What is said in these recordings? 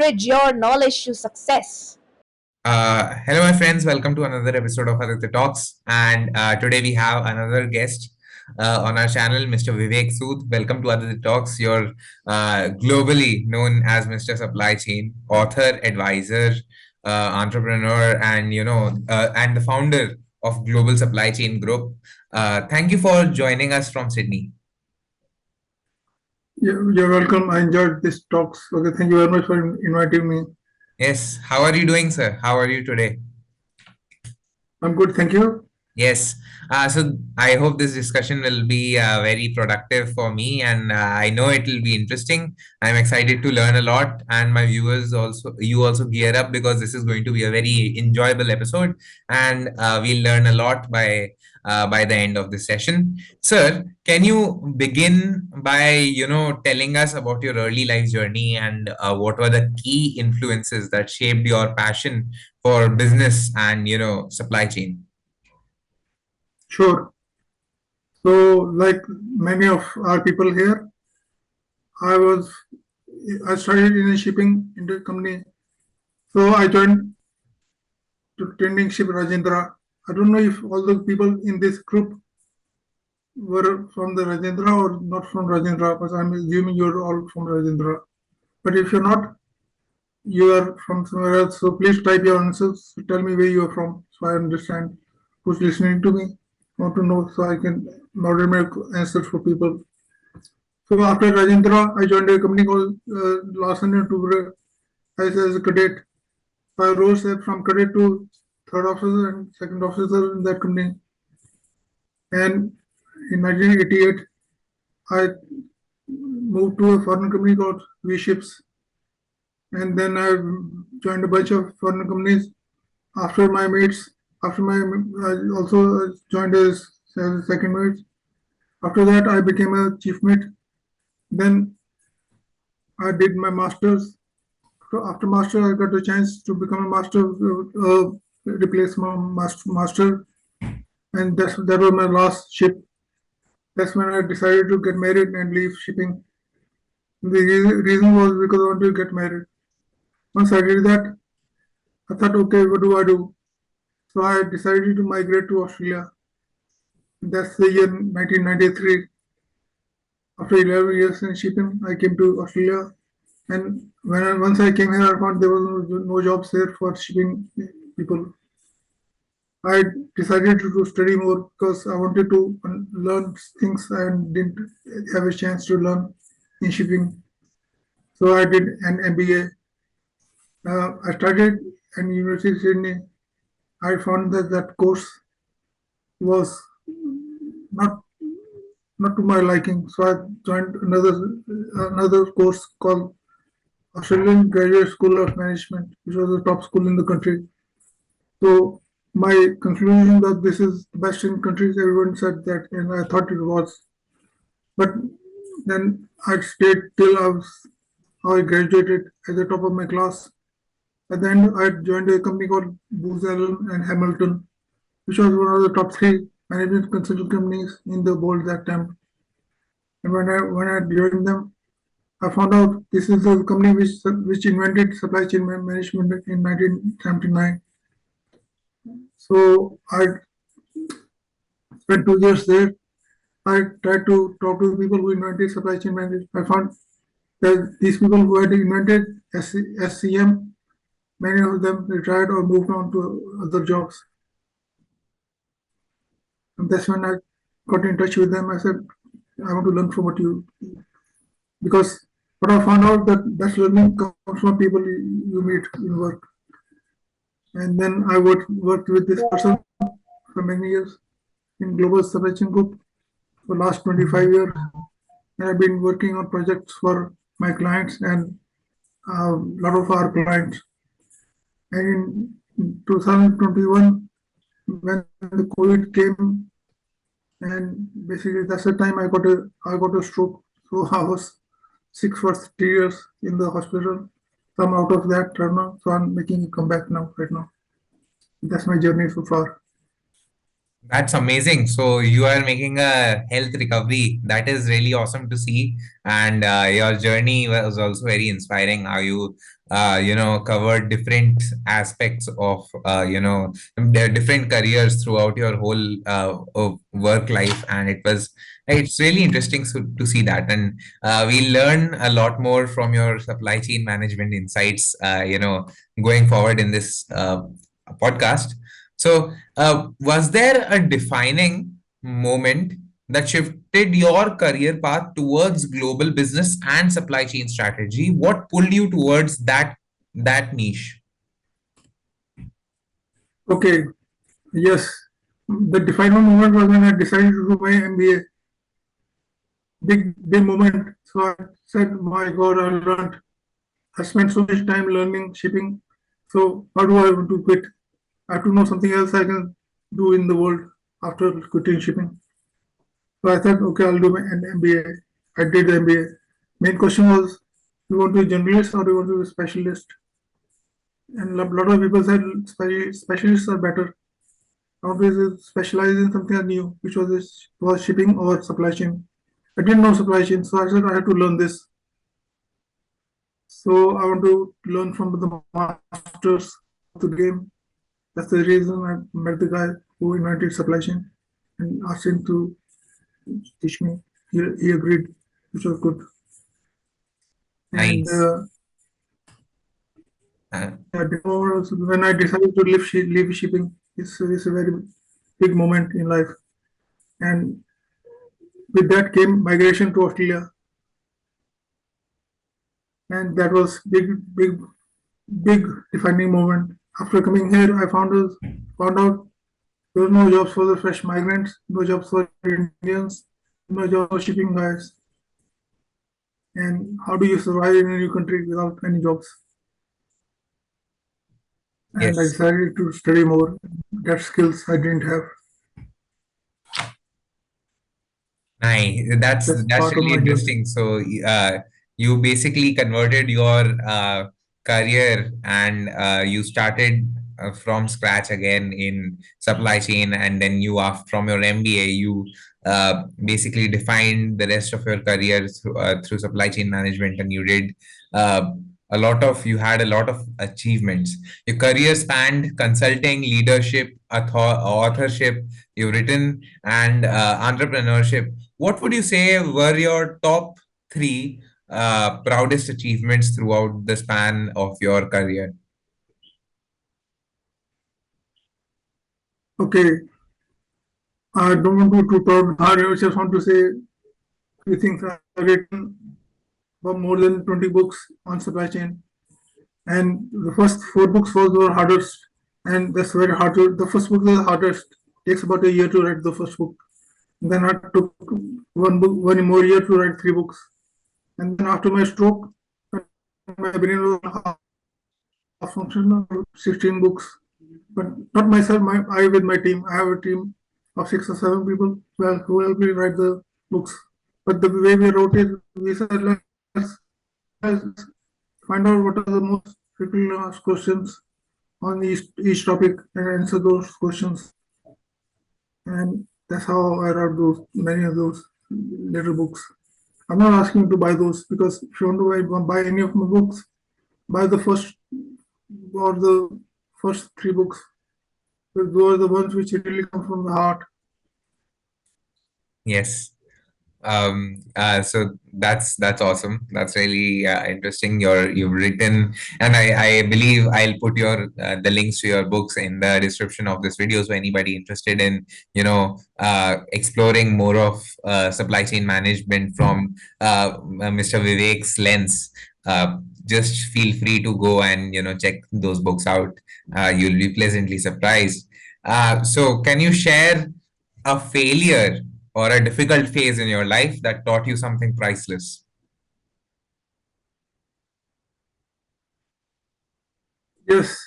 leverage your knowledge to success. Hello, my friends. Welcome to another episode of Aditya Talks. And today we have another guest on our channel, Mr. Vivek Sood. Welcome to Aditya Talks. You're globally known as Mr. Supply Chain, author, advisor, entrepreneur, and and the founder of Global Supply Chain Group. Thank you for joining us from Sydney. You're welcome. I enjoyed this talks. Okay, thank you very much for inviting me. Yes. How are you doing, sir? How are you today? I'm good, thank you. Yes. So I hope this discussion will be very productive for me, and I know it will be interesting. I'm excited to learn a lot, and my viewers also, you also gear up because this is going to be a very enjoyable episode, and we'll learn a lot by the end of this session. Sir, can you begin by telling us about your early life journey and what were the key influences that shaped your passion for business and supply chain? Sure. So, like many of our people here, I was I started in a shipping company. So I joined to trending ship Rajendra. I don't know if all the people in this group were from the Rajendra or not from Rajendra, but I'm assuming you're all from Rajendra. But if you're not, you are from somewhere else. So please type your answers. Tell me where you are from, so I understand who's listening to me. I want to know so I can order my answers for people. So after Rajendra, I joined a company called Larsen and Toubro as a cadet. I rose from cadet to third officer and second officer in that company. And in 1988, I moved to a foreign company called V Ships. And then I joined a bunch of foreign companies. After my mates, I also joined as a second mate. After that, I became a chief mate. Then I did my masters. So after master, I got a chance to become a master, replace my master, and that was my last ship. That's when I decided to get married and leave shipping. The reason was because I wanted to get married. Once I did that, I thought, okay, what do I do? So I decided to migrate to Australia. That's the year 1993. After 11 years in shipping, I came to Australia. And once I came here, I found there was no jobs here for shipping people. I decided to study more because I wanted to learn things and didn't have a chance to learn in shipping. So I did an MBA. I started in University of Sydney. I found that that course was not not to my liking. So I joined another course called Australian Graduate School of Management, which was the top school in the country. So my conclusion that this is the best in countries, everyone said that, and I thought it was. But then I stayed till I graduated at the top of my class. And then I joined a company called Booz Allen and Hamilton, which was one of the top three management consulting companies in the world that time. And when I joined them, I found out this is the company which invented supply chain management in 1979. So I spent 2 years there. I tried to talk to people who invented supply chain management. I found that these people who had invented SCM, many of them retired or moved on to other jobs. And that's when I got in touch with them. I said, I want to learn from what you, because what I found out that best learning comes from people you meet in work. And then I worked with this person for many years in Global Supply Chain Group for the last 25 years. And I've been working on projects for my clients and a lot of our clients. And in 2021, when the COVID came, and basically that's the time I got a stroke. So I was sick for 3 years in the hospital. So I'm out of that now. So I'm making a comeback now, right now. That's my journey so far. That's amazing. So you are making a health recovery. That is really awesome to see. And your journey was also very inspiring. How you covered different aspects of their different careers throughout your whole of work life, and it's really interesting to see that. And we learn a lot more from your supply chain management insights, going forward in this podcast. So, was there a defining moment that shifted your career path towards global business and supply chain strategy? What pulled you towards that niche? Okay, yes. The defining moment was when I decided to do my MBA. Big moment. So I said, my God, I learned. I spent so much time learning shipping. So how do I want to quit? I have to know something else I can do in the world after quitting shipping. So I thought, okay, I'll do my MBA. I did the MBA. Main question was, you want to be a generalist or you want to be a specialist? And a lot of people said specialists are better. Nowadays, specialize in something new, which was shipping or supply chain. I didn't know supply chain, so I said I had to learn this. So I want to learn from the masters of the game. That's the reason I met the guy who invented supply chain and asked him to teach me. He agreed, which was good. And Nice. Uh, when I decided to leave shipping, it's a very big moment in life. And with that came migration to Australia, and that was big defining moment. After coming here, I found out there were no jobs for the fresh migrants, no jobs for Indians, no jobs for shipping guys. And how do you survive in a new country without any jobs? And I yes. decided to study more. That skills I didn't have. Nice. That's That's that's part of really my journey. interesting. So, you basically converted your career, and you started from scratch again in supply chain, and then from your MBA, you basically defined the rest of your career through supply chain management, and uh, you had a lot of achievements. Your career spanned consulting, leadership, authorship. You've written, and entrepreneurship. What would you say were your top three proudest achievements throughout the span of your career? Okay, I don't want to be too proud. I just want to say three things. I've written about more than 20 books on supply chain, and the first four books were hardest, and that's very hard to. The first book is the hardest. Takes about a year to write the first book. Then I took one more year to write three books, and then after my stroke, my brain was half functional. 16 books, but not myself. I with my team. I have a team of 6 or 7 people who help me write the books. But the way we wrote it, we said let's find out what are the most frequently asked questions on each topic and answer those questions. And that's how I wrote those many of those little books. I'm not asking you to buy those because if you want to buy any of my books, buy the first or the first three books. Those are the ones which really come from the heart. Yes. So that's awesome. That's really interesting. You've written, and I believe I'll put the links to your books in the description of this video. So anybody interested in exploring more of supply chain management from Mr. Vivek's lens, just feel free to go and check those books out. You'll be pleasantly surprised. So can you share a failure or a difficult phase in your life that taught you something priceless? Yes,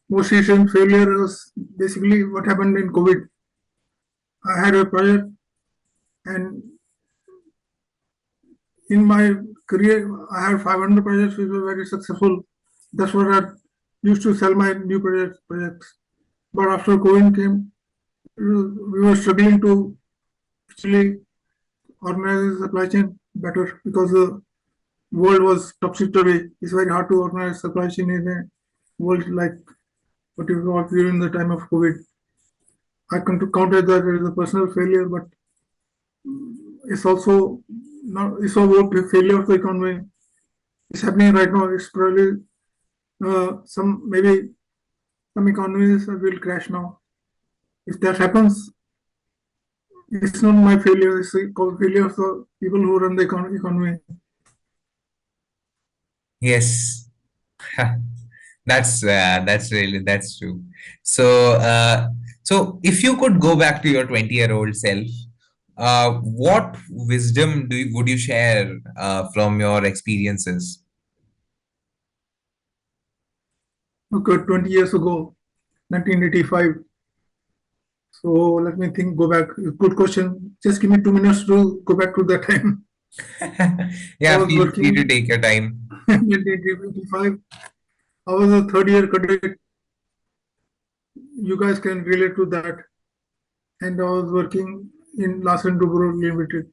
most recent failure was basically what happened in COVID. I had a project, and in my career, I had 500 projects which were very successful. That's what I used to sell my new projects. But after COVID came, we were struggling to actually organize the supply chain better because world was topsy-turvy. It's very hard to organize supply chain in a world like what you got during the time of COVID. I come to counter that as a personal failure, but it's also not. It's about the failure of the economy. It's happening right now. It's probably some maybe some economies will crash now. If that happens, it's not my failure. It's the failure of the people who run the economy. Yes. That's true. So so if you could go back to your 20-year-old self, what wisdom would you share from your experiences? Okay, 20 years ago, 1985. So let me think. Go back. Good question. Just give me 2 minutes to go back to that time. I Yeah, was feel free to working take your time. in 1985. I was a third year cadet. You guys can relate to that. And I was working in Larsen Dubro Limited.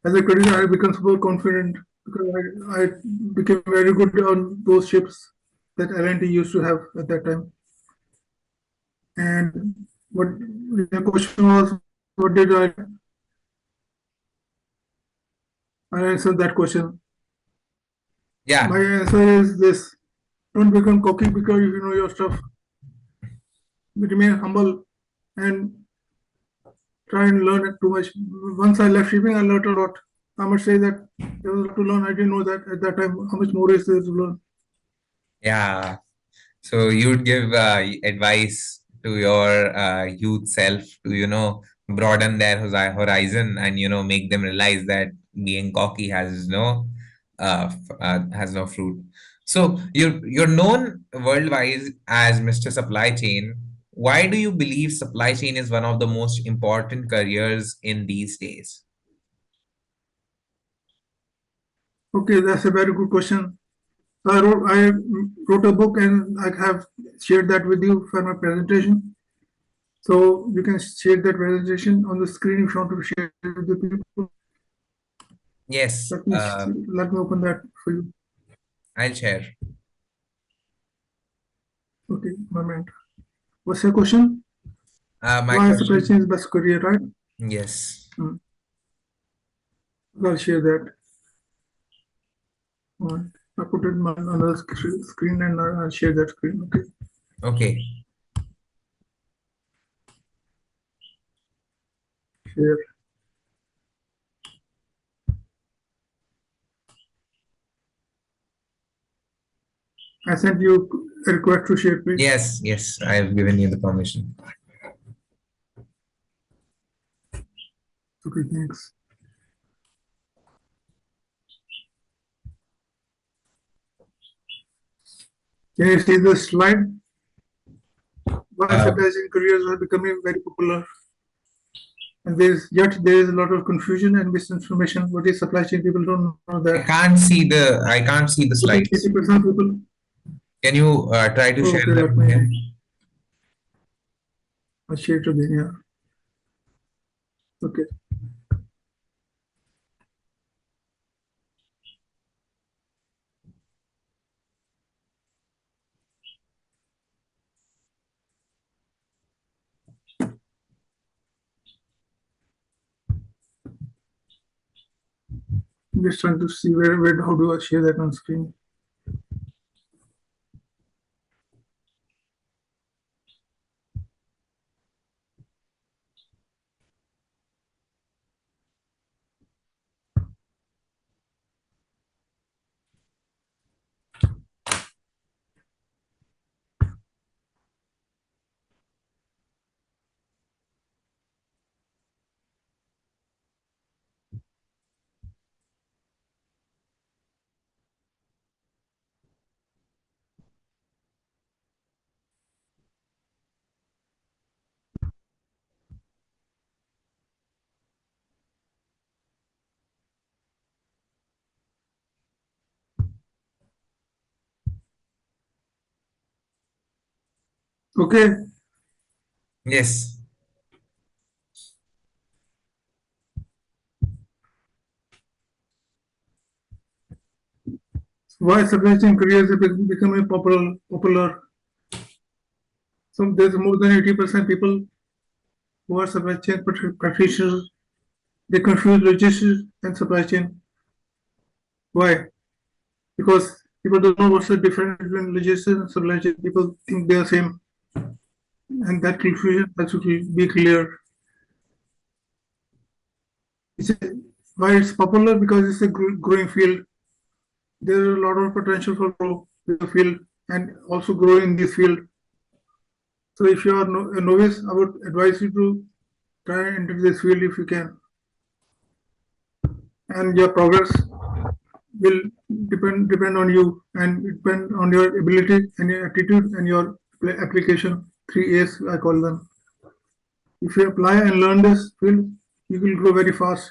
As a cadet, I became super confident because I became very good on those ships that L&T used to have at that time. And what the question was, what did I answer that question? Yeah, My answer is this: don't become cocky because you know your stuff. Remain humble and try and learn it too much. Once I left shipping, I learned a lot. I must say that there was a lot to learn. I didn't know that at that time how much more is there to learn. yeah. So you'd give advice to your youth self to, broaden their horizon and, make them realize that being cocky has no fruit. So you're known worldwide as Mr. Supply Chain. Why do you believe supply chain is one of the most important careers in these days? Okay, that's a very good question. So I wrote a book and I have shared that with you for my presentation. So you can share that presentation on the screen if you want to share it with the people. Yes, Let me open that for you. I'll share. Okay, moment. What's your question? My Why supply chain question, is best career, right? yes. Hmm. I'll share that. Alright. I put it on another screen and I'll share that screen. Okay. Okay. Share. I sent you a request to share, please. Yes, yes, I have given you the permission. Okay, thanks. Can you see the slide? Why Uh, supply chain careers are becoming very popular. And there is a lot of confusion and misinformation. What is supply chain? People don't know that. I can't see the Okay, slides. 80% of people. Can you try to share Okay, let them again? me. I'll share it again. Yeah. Okay. I'm just trying to see where how do I share that on screen. Okay. Yes. why supply chain careers are becoming popular. So there's more than 80% people who are supply chain practitioners. They confuse logistics and supply chain. Why? Because people don't know what's the difference between logistics and supply chain. People think they are same, and that confusion has to be clear. It's a, why it's popular? Because it's a growing field. There's a lot of potential for growth in the field and also grow in this field. So if you are a novice, I would advise you to try and enter this field if you can. And your progress will depend on you and depend on your ability and your attitude and your application. 3 A's I call them. If you apply and learn this field, you will grow very fast.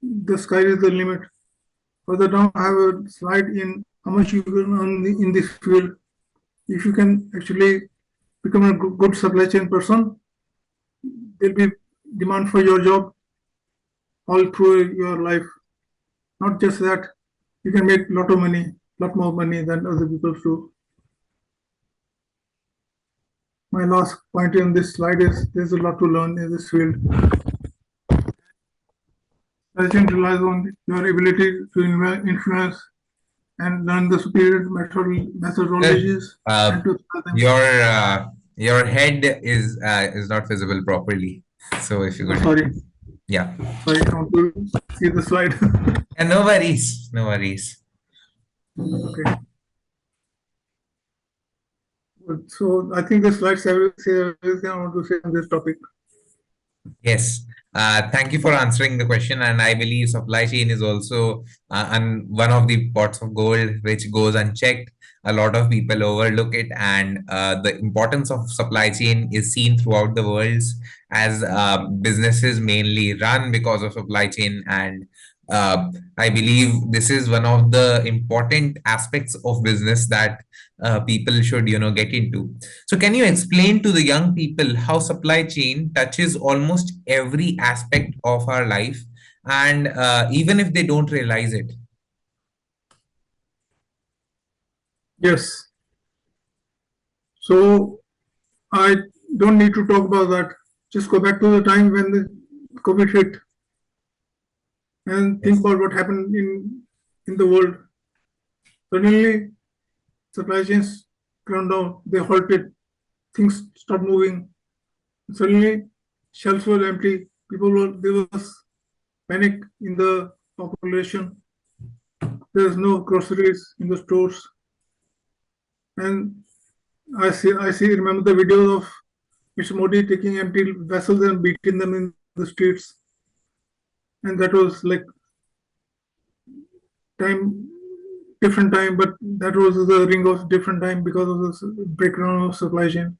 The sky is the limit. Further down, I have a slide in how much you can earn in this field. If you can actually become a good supply chain person, there'll be demand for your job all through your life. Not just that, you can make a lot of money, lot more money than other people do. My last point in this slide is there's a lot to learn in this field. Supply chain relies on your ability to influence and learn the superior methodologies and to apply them. Your head is not visible properly. So if you could, Sorry, yeah, sorry, I want to see the slide. and no worries, no worries. Okay. So I think the slides say everything I want to say on this topic. Yes. Thank you for answering the question. And I believe supply chain is also one of the pots of gold which goes unchecked. A lot of people overlook it, and the importance of supply chain is seen throughout the world as businesses mainly run because of supply chain. And I believe this is one of the important aspects of business that people should, get into. So can you explain to the young people how supply chain touches almost every aspect of our life, and even if they don't realize it? Yes. So I don't need to talk about that. Just go back to the time when the COVID hit and think about what happened in the world. Suddenly, supply chains ground down. They halted. Things stopped moving. Suddenly, shelves were empty. There was panic in the population. There's no groceries in the stores. And remember the videos of Mr. Modi taking empty vessels and beating them in the streets. And that was like different time, but that was the ring of different time because of the breakdown of supply chain.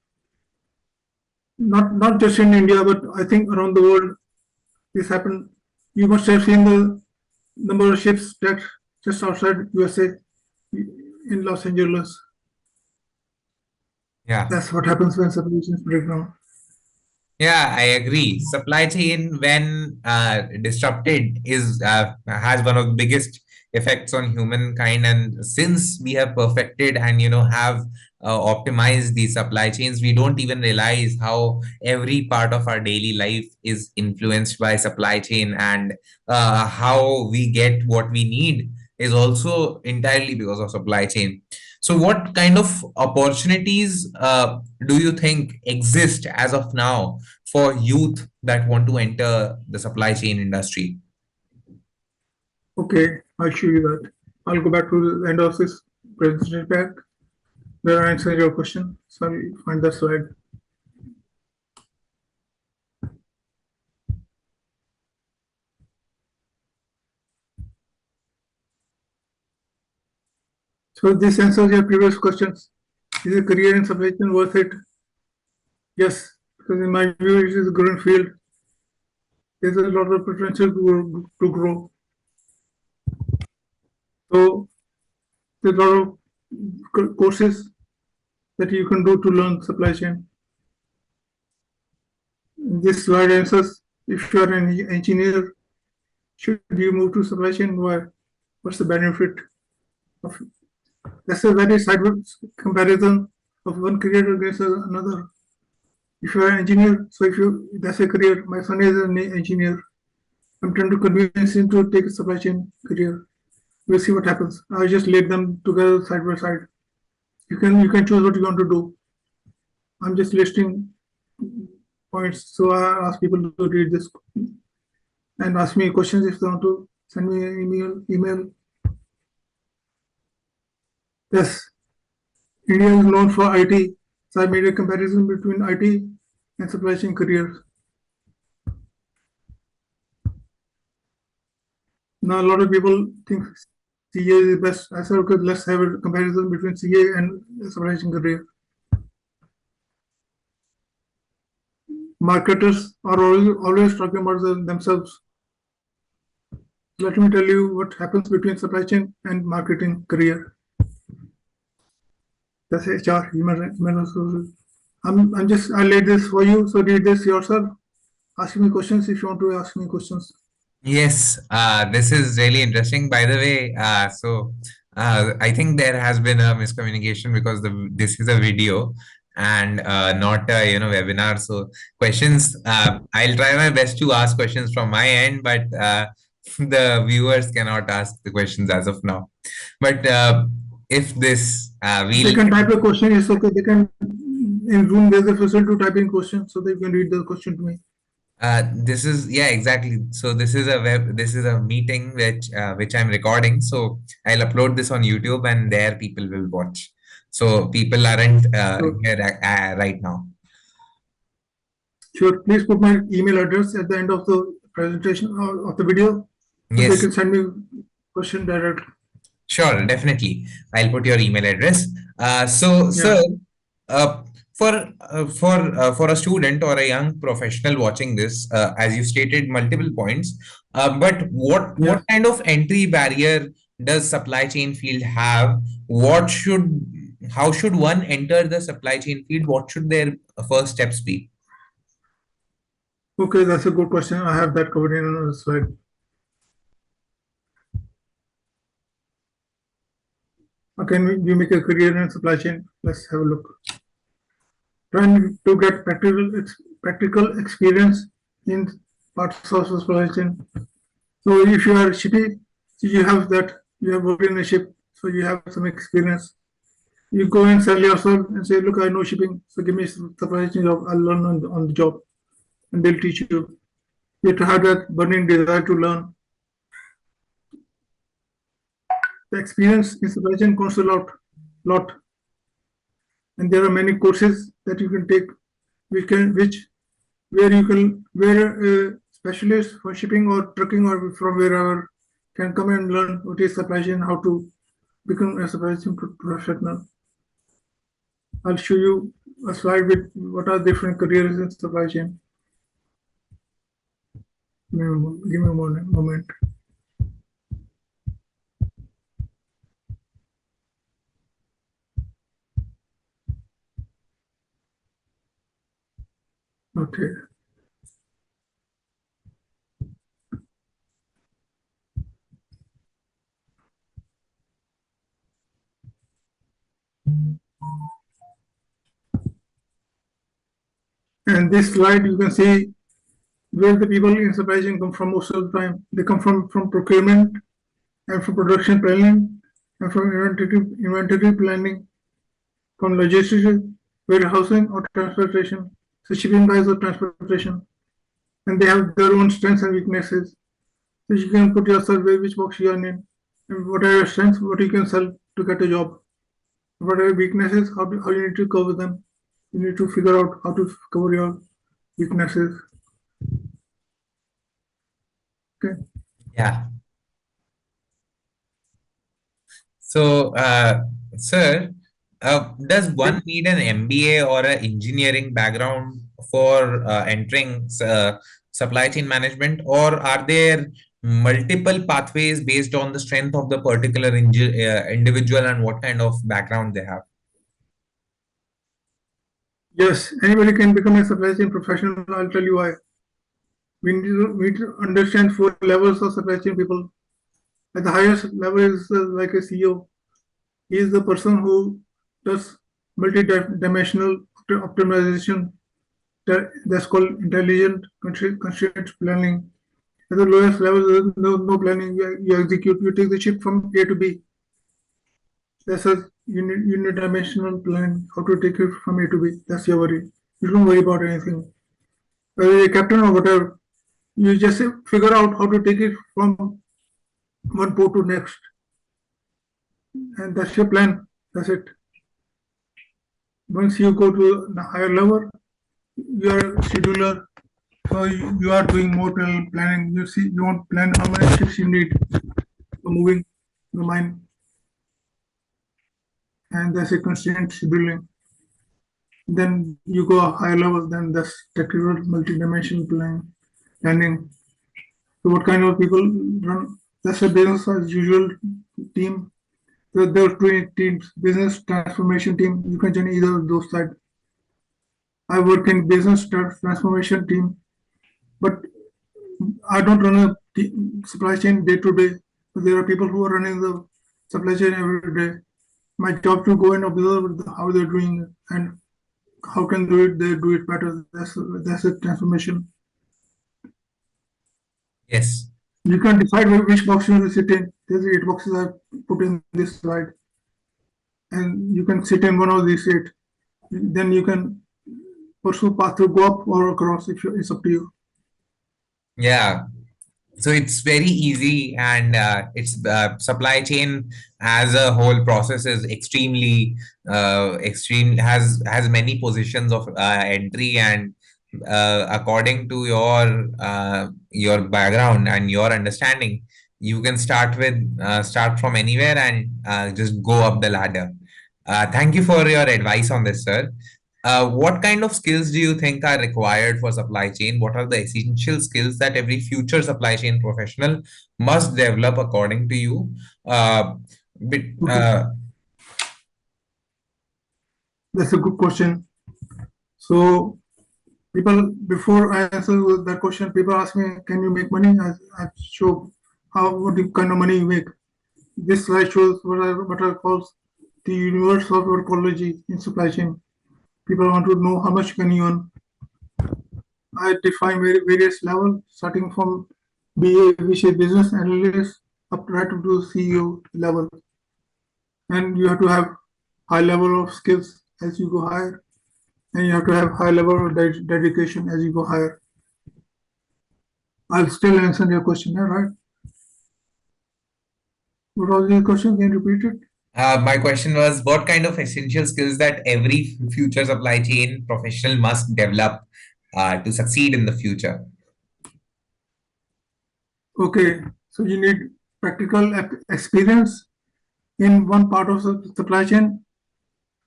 Not just in India, but I think around the world, this happened. You must have seen the number of ships that just outside USA in Los Angeles. Yeah. That's what happens when supply chains break down. Yeah, I agree. Supply chain, when disrupted, is has one of the biggest effects on humankind. And since we have perfected and have optimized the supply chains, we don't even realize how every part of our daily life is influenced by supply chain, and how we get what we need is also entirely because of supply chain. So, what kind of opportunities do you think exist as of now for youth that want to enter the supply chain industry? Okay, I'll show you that. I'll go back to the end of this presentation pack where I answer your question. So I'll find that slide. So this answers your previous questions. Is a career in supply chain worth it? Yes, because in my view, it is a growing field. There's a lot of potential to grow. So there's a lot of courses that you can do to learn supply chain. This slide answers if you are an engineer, should you move to supply chain? Why? What's the benefit? of, that's a very sideways comparison of one career against another. If you are an engineer, so if you that's a career. My son is an engineer. I'm trying to convince him to take a supply chain career. We'll see what happens. I just laid them together side by side. You can choose what you want to do. I'm just listing points. So I ask people to read this and ask me questions if they want to send me an email. Yes, India is known for IT. So I made a comparison between IT and supply chain careers. Now a lot of people think CA is best. I said, okay, let's have a comparison between CA and supply chain career. Marketers are always talking about themselves. Let me tell you what happens between supply chain and marketing career. That's HR, human resources. I laid this for you, so read this yourself. Ask me questions if you want to ask me questions. Yes, this is really interesting. By the way, I think there has been a miscommunication because this is a video and not a webinar. So questions, I'll try my best to ask questions from my end, but the viewers cannot ask the questions as of now. But if this They can type a question, it's okay. They can in Zoom there's a facility to type in questions so they can read the question to me. This is exactly. So this is a meeting which I'm recording. So I'll upload this on YouTube and there people will watch. So people aren't here right now. Sure, please put my email address at the end of the presentation or of the video. So Yes. they can send me question directly. Sure, definitely. I'll put your email address. Sir, uh, for a student or a young professional watching this, as you stated multiple points, but what kind of entry barrier does supply chain field have? How should one enter the supply chain field? What should their first steps be? Okay, that's a good question. I have that covered in another slide. How can you make a career in supply chain? Let's have a look. Trying to get practical experience in parts of supply chain. So if you are shipping, you have worked in a ship, so you have some experience. You go and sell yourself and say, look, I know shipping, so give me supply chain job. I'll learn on the job, and they'll teach you. You have to have that burning desire to learn. The experience in supply chain costs a lot, and there are many courses that you can take, where a specialist for shipping or trucking or from wherever can come and learn what is supply chain, how to become a supply chain professional. I'll show you a slide with what are different careers in supply chain. Give me a moment. Okay. And this slide, you can see where the people in supply chain come from most of the time. They come from procurement and from production planning and from inventory planning, from logistics, warehousing or transportation, so shipping guys or transportation. And they have their own strengths and weaknesses. So you can put yourself which box you are in, and what are your strengths, what you can sell to get a job. What are your weaknesses, how you need to cover them. You need to figure out how to cover your weaknesses. Okay. Yeah. So, sir, does one need an MBA or an engineering background for entering supply chain management, or are there multiple pathways based on the strength of the particular individual and what kind of background they have? Yes, anybody can become a supply chain professional. I'll tell you why. We need to understand 4 levels of supply chain people. At the highest level is like a CEO. He is the person who does multi-dimensional optimization. That's called intelligent constraint planning. At the lowest level, there's no planning. You execute. You take the ship from A to B. That's a unidimensional plan. How to take it from A to B. That's your worry. You don't worry about anything. Whether you're a captain or whatever, you just figure out how to take it from one port to next, and that's your plan. That's it. Once you go to the higher level, you are a scheduler, so you are doing more planning. You want to plan how many ships you need for moving the mine, and that's a constraint scheduling. Then you go a higher level, then that's technical multi-dimensional planning. So what kind of people run? That's a business as usual team. There are two teams: business transformation team. You can join either of those sides. I work in business transformation team, but I don't run a supply chain day to day. There are people who are running the supply chain every day. My job to go and observe how they're doing and how can they do it better. That's a transformation. Yes. You can decide which box you will sit in. There's 8 boxes I put in this slide, and you can sit in one of these 8. Then you can pursue path to go up or across. It's up to you. Yeah. So it's very easy, and it's supply chain as a whole process is extreme, has many positions of entry, and according to your background and your understanding, you can start from anywhere and just go up the ladder. Thank you for your advice on this, sir. What kind of skills do you think are required for supply chain? What are the essential skills that every future supply chain professional must develop according to you? Uh, but, Okay, that's a good question. So people, before I answer that question, people ask me, "Can you make money?" I show what kind of money you make. This slide shows what I call the universe of ecology in supply chain. People want to know how much can you earn. I define various levels, starting from BA, which is business analyst, up right up to CEO level. And you have to have high level of skills as you go higher, and you have to have high level of dedication as you go higher. I'll still answer your question, yeah, right? What was your question? Can you repeat it? my question was, what kind of essential skills that every future supply chain professional must develop to succeed in the future? Okay, so you need practical experience in one part of the supply chain,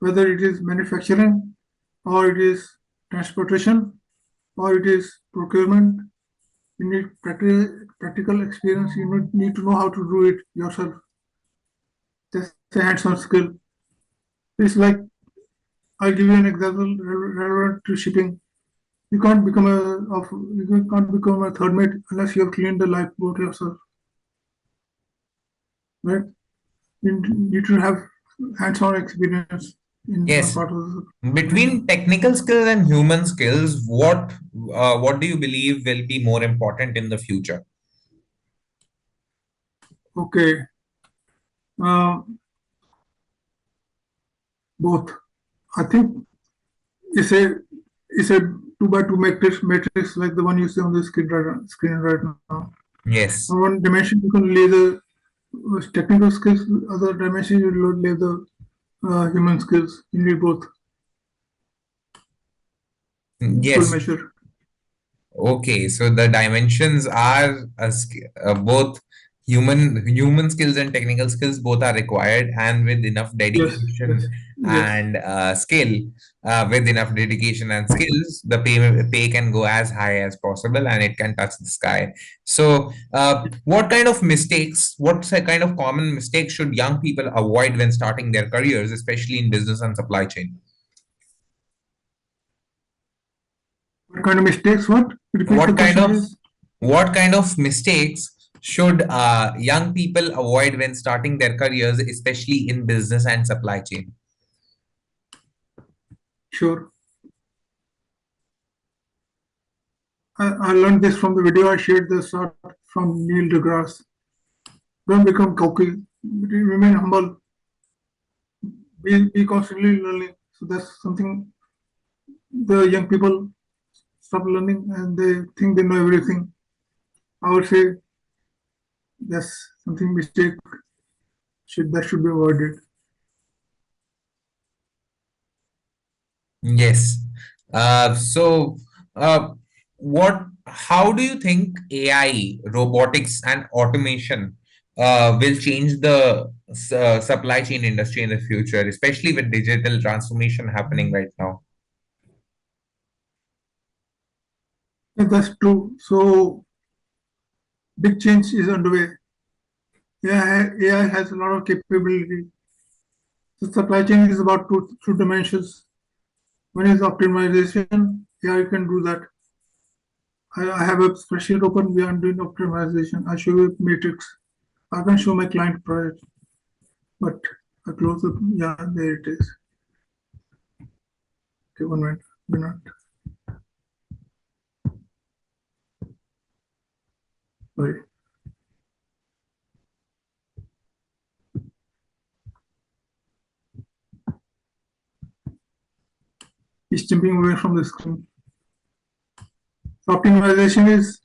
whether it is manufacturing or it is transportation or it is procurement. You need practical experience. You need to know how to do it yourself. That's a hands-on skill. It's like, I'll give you an example relevant to shipping. You can't become a third mate unless you have cleaned the lifeboat yourself, right? You need to have hands-on experience in one Yes. part of the Between technical skills and human skills, what do you believe will be more important in the future? Okay, uh, both. I think it's a it's a 2 by 2 matrix like the one you see on the screen right now. Yes. On one dimension you can lay the technical skills. Other dimension you lay the human skills. You need both equal Yes. measure. Okay, so the dimensions are both human skills and technical skills both are required, and with enough Yes, dedication yes, yes. and with enough dedication and skills, the pay can go as high as possible and it can touch the sky. So, what kind of common mistakes should young people avoid when starting their careers, especially in business and supply chain? What kind of mistakes? What? Repeat the What kind question, of please. what kind of mistakes should young people avoid when starting their careers, especially in business and supply chain? Sure. I learned this from the video I shared this start from Neil deGrasse. Don't become cocky. Remain humble. Be constantly learning. So that's something the young people stop learning and they think they know everything. I would say that's something mistake should be avoided. Yes. So, how do you think AI, robotics, and automation will change the supply chain industry in the future, especially with digital transformation happening right now? Yeah, that's true. So big change is underway. AI has a lot of capability. The supply chain is about two dimensions. One is optimization. AI can do that. I have a spreadsheet open. We are doing optimization. I show you a matrix. I can show my client project, but I close it. Yeah, there it is. Okay, 1 minute. Minute. Sorry. He's jumping away from the screen. So optimization is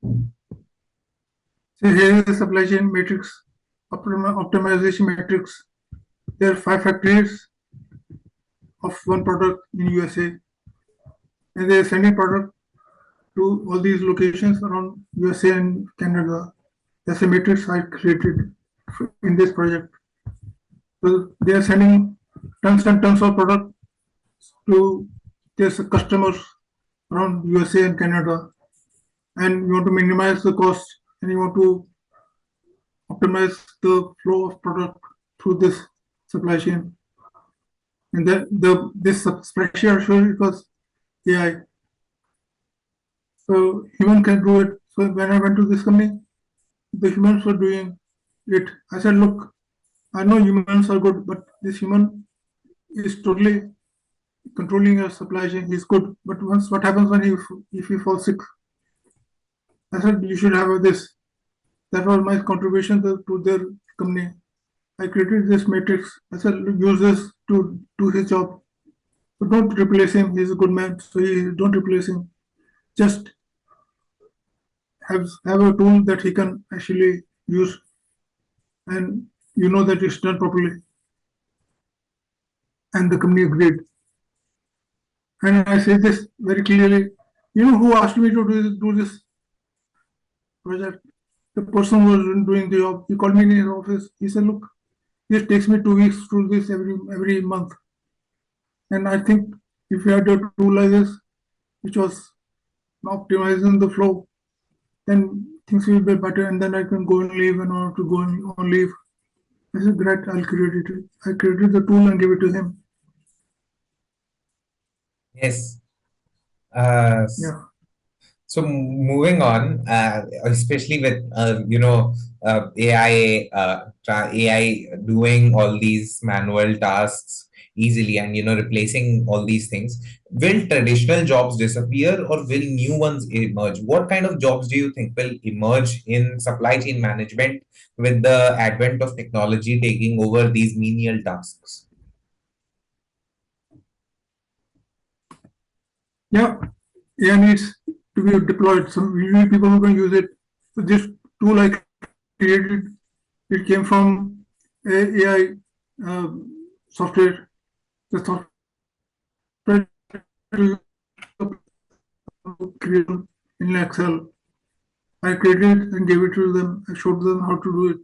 so here is the supply chain matrix, optimization matrix. There are 5 factories of one product in USA, and they are sending product to all these locations around USA and Canada. That's a matrix I created in this project. So they are sending tons and tons of product to their customers around USA and Canada, and you want to minimize the cost and you want to optimize the flow of product through this supply chain. And the this spreadsheet I showed it was AI. So human can do it. So when I went to this company, the humans were doing it. I said, look, I know humans are good, but this human is totally controlling your supply chain. He's good, but once what happens when he if he falls sick? I said you should have this. That was my contribution to their company. I created this matrix. I said use this to do his job. So don't replace him. He's a good man. So don't replace him. Just have a tool that he can actually use, and you know that it's done properly. And the company agreed. And I say this very clearly. You know who asked me to do this project? The person who was doing the job. He called me in his office. He said, "Look, this takes me 2 weeks to do this every month." And I think if we had a tool like this, which was optimizing the flow, then things will be better. And then I can go and leave and I have to go on leave. I said, great, I'll create it. I created the tool and gave it to him. Yes. Uh, Yeah. So moving on, especially with AI, AI doing all these manual tasks easily, and replacing all these things, will traditional jobs disappear or will new ones emerge? What kind of jobs do you think will emerge in supply chain management with the advent of technology taking over these menial tasks? Yeah. AI needs to be deployed. So we need people who can use it. So this tool I created, it came from AI software. The software created in Excel. I created it and gave it to them. I showed them how to do it.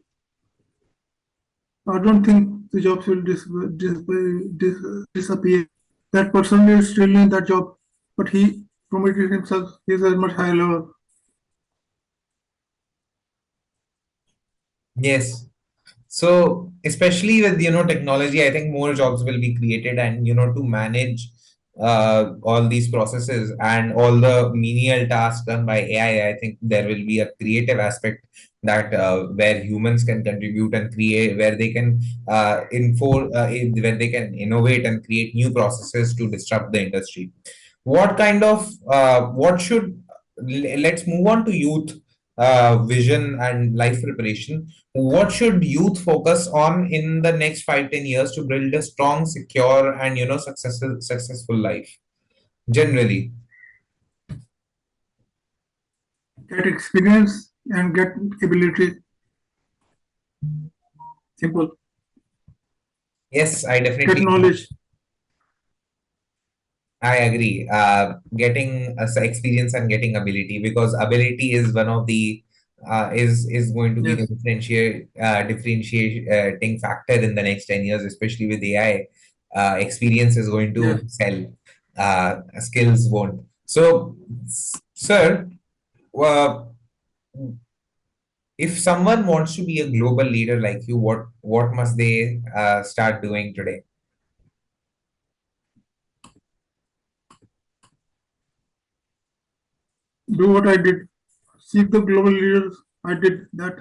I don't think the jobs will disappear. That person is still in that job, but he promoted himself. He is at a much higher level. Yes. So especially with technology, I think more jobs will be created, and to manage all these processes and all the menial tasks done by AI, I think there will be a creative aspect that where humans can contribute and create, where they can where they can innovate and create new processes to disrupt the industry. What kind of what should let's move on to youth vision and life preparation. What should youth focus on in the next 5-10 years to build a strong, secure, and successful life generally? Get experience and get ability. Simple. Yes, I Get definitely knowledge. I agree. Getting experience and getting ability, because ability is one of the is going to be the Yes. differentiating factor in the next 10 years, especially with AI. Experience is going Yes. to sell. Skills won't. So, sir, uh, if someone wants to be a global leader like you, what must they start doing today? Do what I did. Seek the global leaders. I did that.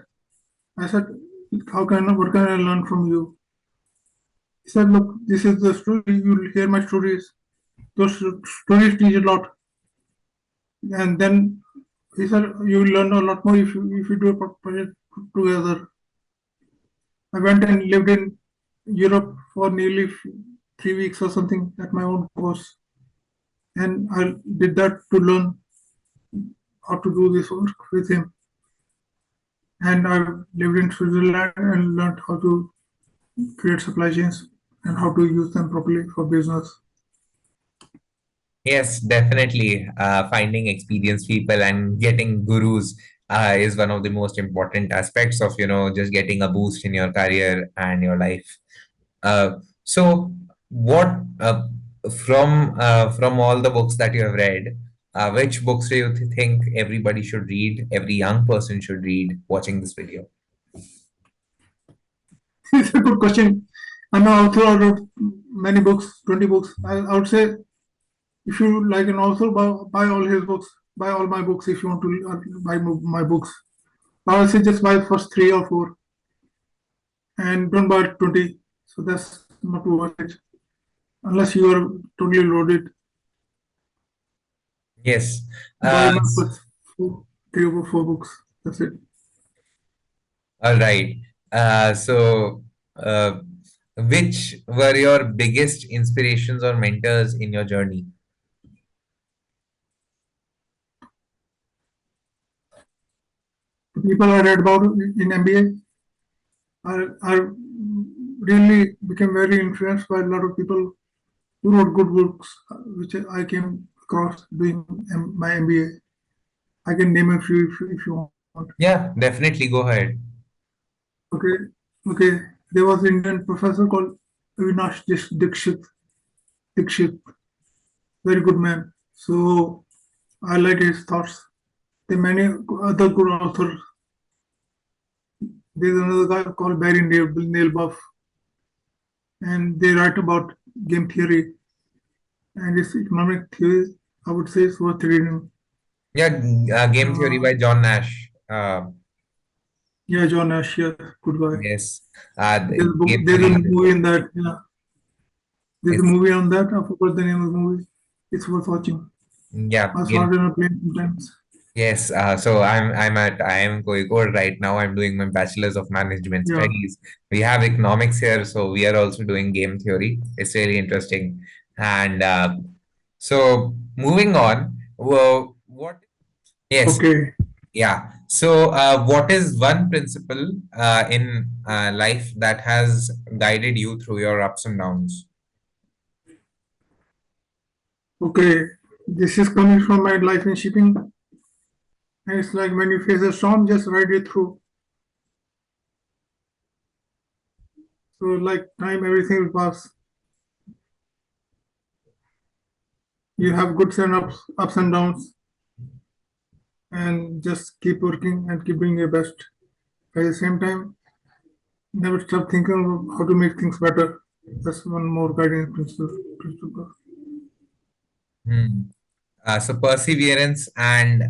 I said, what can I learn from you? He said, look, this is the story. You'll hear my stories. Those stories teach a lot. And then he said, you will learn a lot more if you do a project together. I went and lived in Europe for nearly 3 weeks or something at my own course. And I did that to learn how to do this work with him. And I lived in Switzerland and learned how to create supply chains and how to use them properly for business. Yes, definitely. Finding experienced people and getting gurus is one of the most important aspects of, just getting a boost in your career and your life. So, what from all the books that you have read, which books do you think everybody should read, every young person should read watching this video? It's a good question. I'm an author. I wrote many books, 20 books. I would say if you like an author, buy all his books, buy all my books if you want to buy my books. I would say just buy the first three or four and don't buy 20. So that's not worth it unless you are totally loaded. Yes. Buy Uh, my first three or four books. That's it. all right. So, uh, which were your biggest inspirations or mentors in your journey? The people I read about in MBA I really became very influenced by a lot of people who wrote good books, which I came across doing my MBA. I can name a few if you want. Yeah, definitely. Go ahead. Okay, okay. There was an Indian professor called Avinash Dikshit, very good man. So I like his thoughts. There are many other good authors. There's another guy called Barry Nail Buff, and they write about game theory and its economic theory. I would say it's worth reading. Yeah, Game Theory Uh, by John Nash. yeah, John Nash, yeah, good guy. Yes, There's a book, Game there's a Theory. movie in that. Yeah, there's a It's movie on that. I forgot the name of the movie. It's worth watching. yeah, I saw Game. it on a plane sometimes. Yes, so I am Coimbatore right now. I'm doing my bachelor's of management Yeah. studies. We have economics here, so we are also doing game theory. It's really interesting. And so moving on, well, what? Yes, Okay. yeah. So what is one principle in life that has guided you through your ups and downs? Okay. This is coming from my life in shipping. And it's like when you face a storm, just ride it through. So like time, everything will pass. You have good and ups and downs, and just keep working and keep doing your best. At the same time, never stop thinking of how to make things better. That's one more guiding principle. Hmm. So perseverance and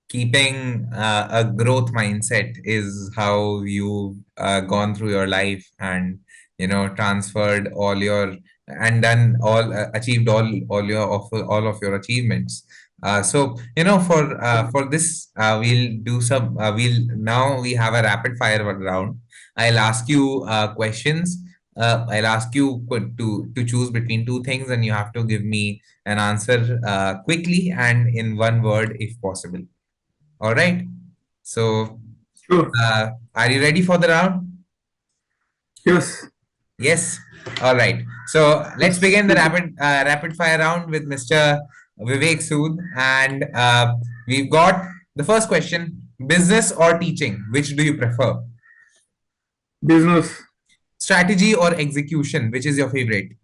keeping a growth mindset is how you've gone through your life, and transferred all your and done all achieved all of your achievements. So for this we have a rapid fire round. I'll ask you questions. I'll ask you to choose between two things, and you have to give me an answer quickly and in one word if possible. All right. So, Sure. are you ready for the round? Yes. Yes. All right. So let's Yes. begin the rapid fire round with Mr. Vivek Sood, and we've got the first question: business or teaching? Which do you prefer? Business Strategy or execution? Which is your favorite?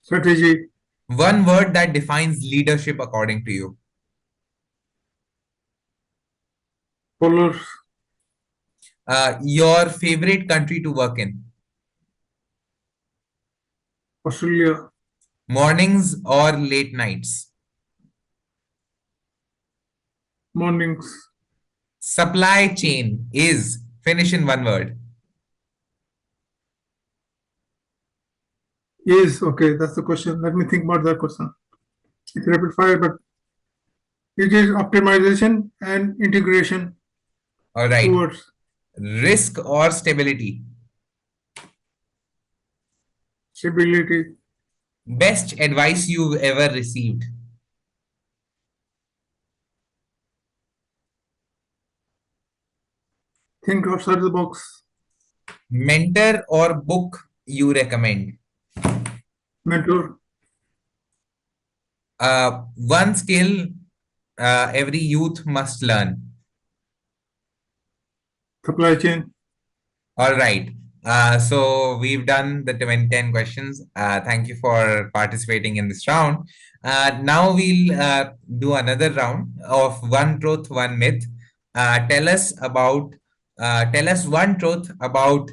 strategy. One word that defines leadership according to you. Followers. Your favorite country to work in? Australia. Mornings or late nights? Mornings. Supply chain is, finish in one word. Is okay. That's the question. Let me think about that question. It's rapid fire, but it is optimization and integration. All right. Two words. Risk or stability? Stability. Best advice you've ever received? Think outside the box. Mentor or book you recommend? Mentor. One skill every youth must learn. Supply chain. All right. So we've done the 10 questions. Thank you for participating in this round. Now we'll do another round of one truth, one myth. Tell us one truth about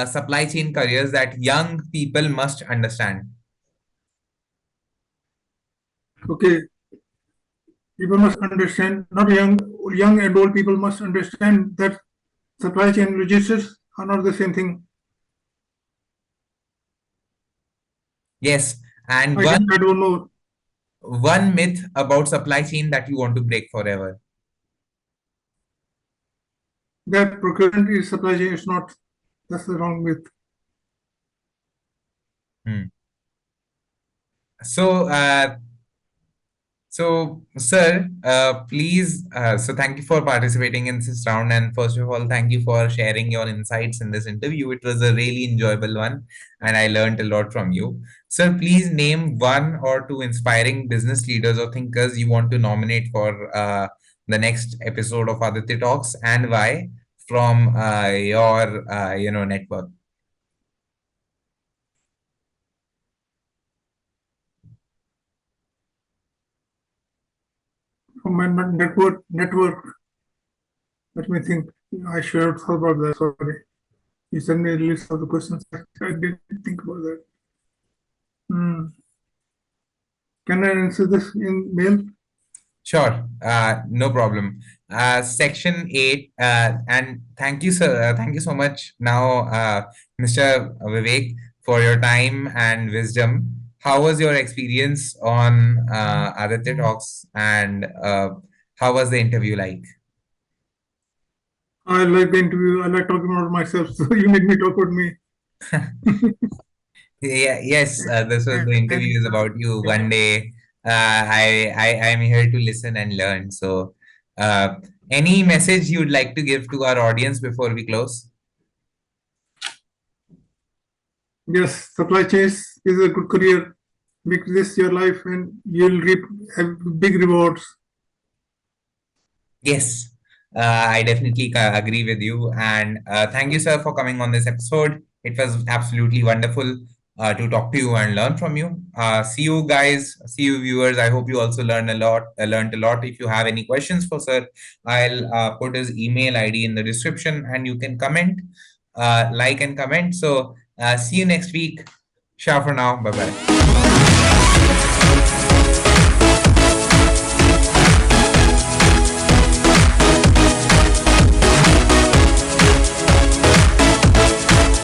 supply chain careers that young people must understand. Okay. People must understand. Not young and old people must understand that supply chain logistics are not the same thing. Yes, and I can add one more. one myth about supply chain that you want to break forever. That procurement is supply chain. It's not. That's the wrong myth. Hmm. So, sir, please, thank you for participating in this round. And first of all, thank you for sharing your insights in this interview. It was a really enjoyable one, and I learned a lot from you. Sir, please name one or two inspiring business leaders or thinkers you want to nominate for the next episode of Aditya Talks, and why from your network. From my network. Let me think. I should have thought about that. Sorry. You sent me a list of the questions. I didn't think about that. Hmm. Can I answer this in mail? Sure, no problem. Section 8, and thank you, sir. Thank you so much. Now, Mr. Vivek, for your time and wisdom. How was your experience on Aditya Talks, and how was the interview like? I like the interview. I like talking about myself. So you made me talk about me. Yeah, yes, this was the interview is And about you. One day, I'm here to listen and learn. So, any message you'd like to give to our audience before we close? yes, supply chains is a good career. Make this your life, and you'll reap have big rewards. Yes, I definitely agree with you. And thank you, sir, for coming on this episode. It was absolutely wonderful. to talk to you and learn from you. See you guys, see you viewers. I hope you also learned a lot. If you have any questions for Sir, I'll put his email ID in the description, and you can comment, like and comment. So see you next week. Ciao for now. Bye bye.